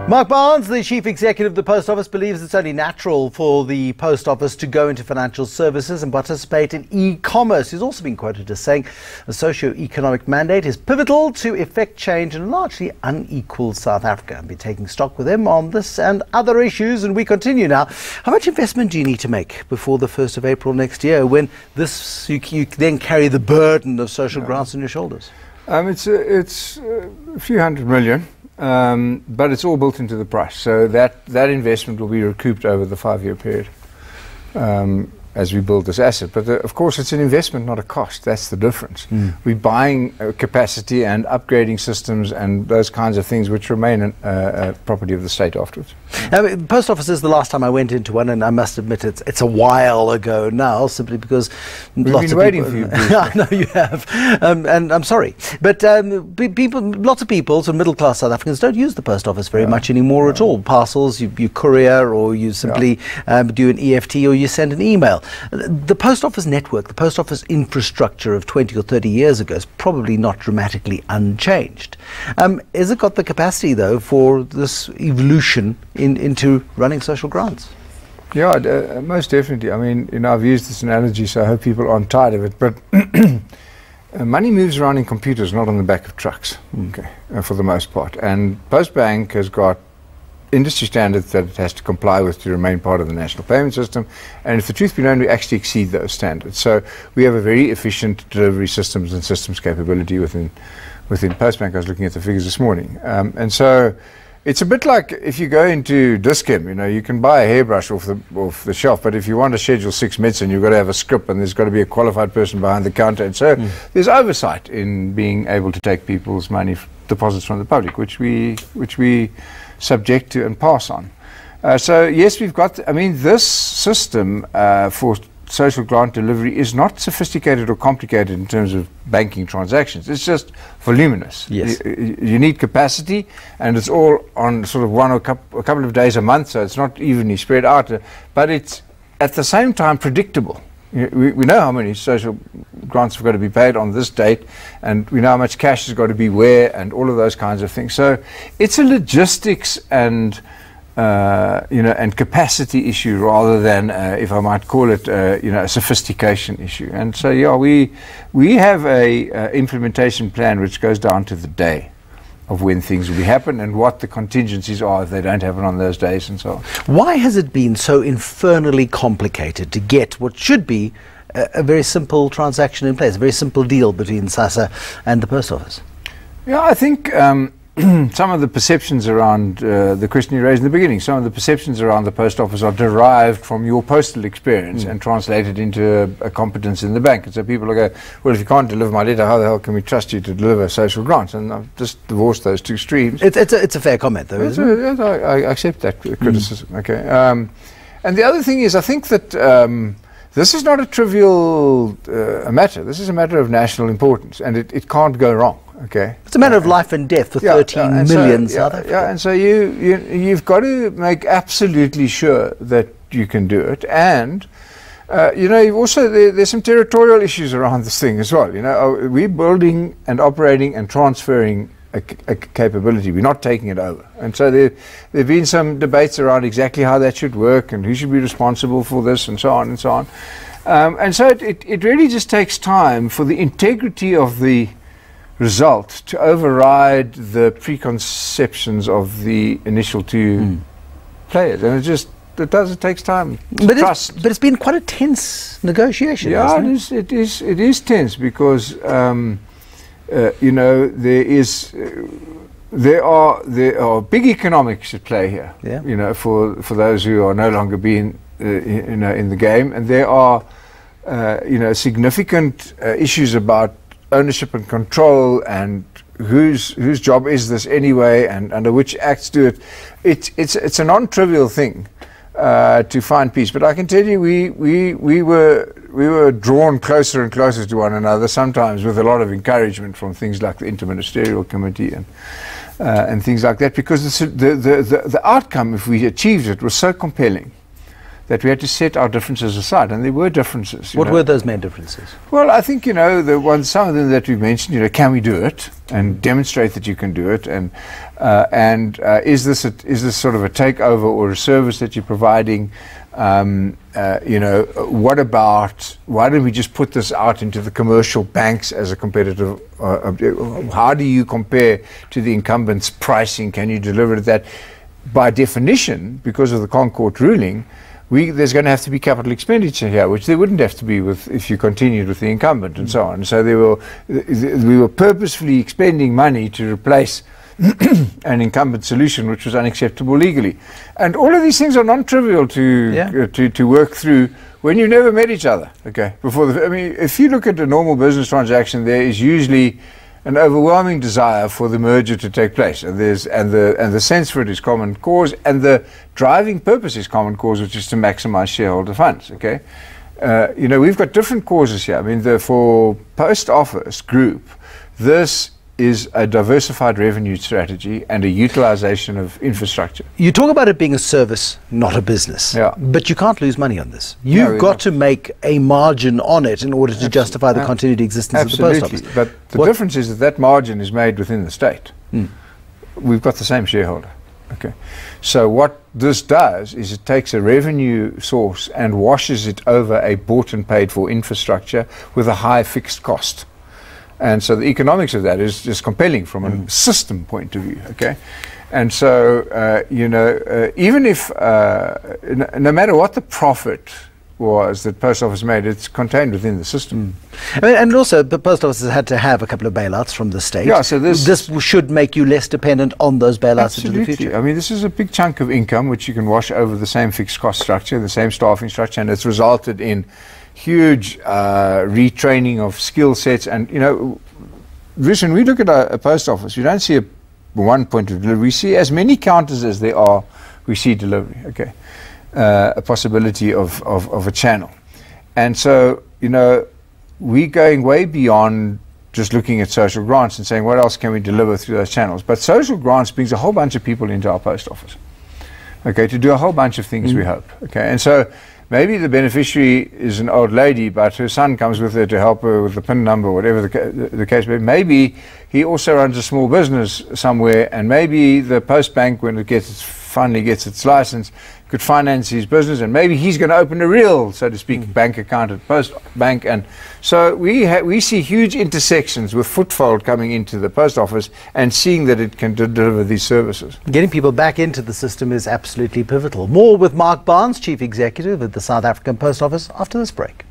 Mark Barnes, the Chief Executive of the Post Office, believes it's only natural for the Post Office to go into financial services and participate in e-commerce. He's also been quoted as saying a socio-economic mandate is pivotal to effect change in a largely unequal South Africa. I'll be taking stock with him on this and other issues, and we continue now. How much investment do you need to make before the 1st of April next year, when this you then carry the burden of social grants on your shoulders? It's a few hundred million. But it's all built into the price, so that investment will be recouped over the 5-year period as we build this asset. But of course, it's an investment, not a cost. That's the difference. We're buying capacity and upgrading systems and those kinds of things, which remain property of the state afterwards. The Post Office is the last time I went into one, and I must admit it's a while ago now, simply because lots of waiting for you. I know you have, and I'm sorry, but lots of people, so middle-class South Africans, don't use the Post Office very much anymore at all. Parcels, you courier, or you simply do an EFT, or you send an email. The Post Office network, the Post Office infrastructure of 20 or 30 years ago is probably not dramatically unchanged. Has it got the capacity, though, for this evolution into running social grants? Yeah, most definitely. I mean, I've used this analogy, so I hope people aren't tired of it, but money moves around in computers, not on the back of trucks, for the most part. And Postbank has got industry standards that it has to comply with to remain part of the national payment system, and if the truth be known, we actually exceed those standards. So we have a very efficient delivery systems and systems capability within Postbank. I was looking at the figures this morning, and so it's a bit like if you go into Dis-Chem, you can buy a hairbrush off the shelf, but if you want to schedule 6 medicine, you've got to have a script, and there's got to be a qualified person behind the counter, and so there's oversight in being able to take people's money, deposits from the public, which we subject to and pass on. So yes, we've got, this system for social grant delivery is not sophisticated or complicated in terms of banking transactions. It's just voluminous. Yes. You need capacity, and it's all on sort of a couple of days a month, so it's not evenly spread out, but it's at the same time predictable. We know how many social grants have got to be paid on this date, and we know how much cash has got to be where, and all of those kinds of things. So it's a logistics and and capacity issue rather than, if I might call it, a sophistication issue. And so we have a implementation plan which goes down to the day of when things will happen and what the contingencies are if they don't happen on those days and so on. Why has it been so infernally complicated to get what should be a very simple transaction in place, a very simple deal between SASSA and the Post Office? Yeah, I think some of the perceptions around the question you raised in the beginning, some of the perceptions around the Post Office are derived from your postal experience and translated into a competence in the bank. And so people will go, well, if you can't deliver my letter, how the hell can we trust you to deliver social grants? And I've just divorced those two streams. It's a fair comment, though, isn't it? Yes, I accept that criticism. Okay. And the other thing is, I think that this is not a trivial matter. This is a matter of national importance, and it can't go wrong. Okay, it's a matter of life and death for 13 million South Africans. Yeah, and so you've got to make absolutely sure that you can do it, and you've also there's some territorial issues around this thing as well. We're building and operating and transferring a capability. We're not taking it over, and so there've been some debates around exactly how that should work and who should be responsible for this and so on and so on. And so it really just takes time for the integrity of the result to override the preconceptions of the initial two players, and it takes time. But it's been quite a tense negotiation. Yeah, it is tense because there are big economics at play here. Yeah. For those who are no longer being in the game, and there are significant issues about ownership and control, and whose job is this anyway, and under which acts do it. It's a non-trivial thing to find peace. But I can tell you, we were drawn closer and closer to one another, sometimes with a lot of encouragement from things like the Interministerial Committee and things like that, because the outcome, if we achieved it, was so compelling that we had to set our differences aside, and there were differences. What were those main differences? Well, I think, some of them that we've mentioned, can we do it and demonstrate that you can do it, and is this sort of a takeover or a service that you're providing? What about, why don't we just put this out into the commercial banks as a competitive, how do you compare to the incumbents' pricing? Can you deliver that? By definition, because of the Concord ruling, there's going to have to be capital expenditure here, which there wouldn't have to be if you continued with the incumbent and so on. So we were purposefully expending money to replace an incumbent solution which was unacceptable legally. And all of these things are non-trivial to work through when you've never met each other. Okay, if you look at a normal business transaction, there is usually an overwhelming desire for the merger to take place, and the sense for it is common cause, and the driving purpose is common cause, which is to maximize shareholder funds. Okay, we've got different causes here. For Post Office Group, this is a diversified revenue strategy and a utilization of infrastructure. You talk about it being a service, not a business. Yeah. But you can't lose money on this. You've got to make a margin on it in order to justify the continued existence of the post office. But the difference is that margin is made within the state. We've got the same shareholder. Okay. So what this does is it takes a revenue source and washes it over a bought and paid for infrastructure with a high fixed cost. And so the economics of that is just compelling from a system point of view, okay? And so, even if, no matter what the profit was that Post Office made, it's contained within the system. And also, the Post Office has had to have a couple of bailouts from the state. Yeah, so this should make you less dependent on those bailouts into the future. This is a big chunk of income which you can wash over the same fixed cost structure, the same staffing structure, and it's resulted in huge retraining of skill sets. And when we look at a post office, we don't see one point of delivery. We see as many counters as there are, we see delivery. Okay, a possibility of a channel. And so we're going way beyond just looking at social grants and saying what else can we deliver through those channels. But social grants brings a whole bunch of people into our post office, okay, to do a whole bunch of things, we hope. Okay, and so maybe the beneficiary is an old lady, but her son comes with her to help her with the PIN number, whatever the case may be. Maybe he also runs a small business somewhere, and maybe the Post Bank, when it finally gets its license, could finance his business, and maybe he's going to open a real, so to speak, bank account at Post Bank. And so we see huge intersections with footfall coming into the post office and seeing that it can deliver these services. Getting people back into the system is absolutely pivotal. More with Mark Barnes, Chief Executive at the South African Post Office, after this break.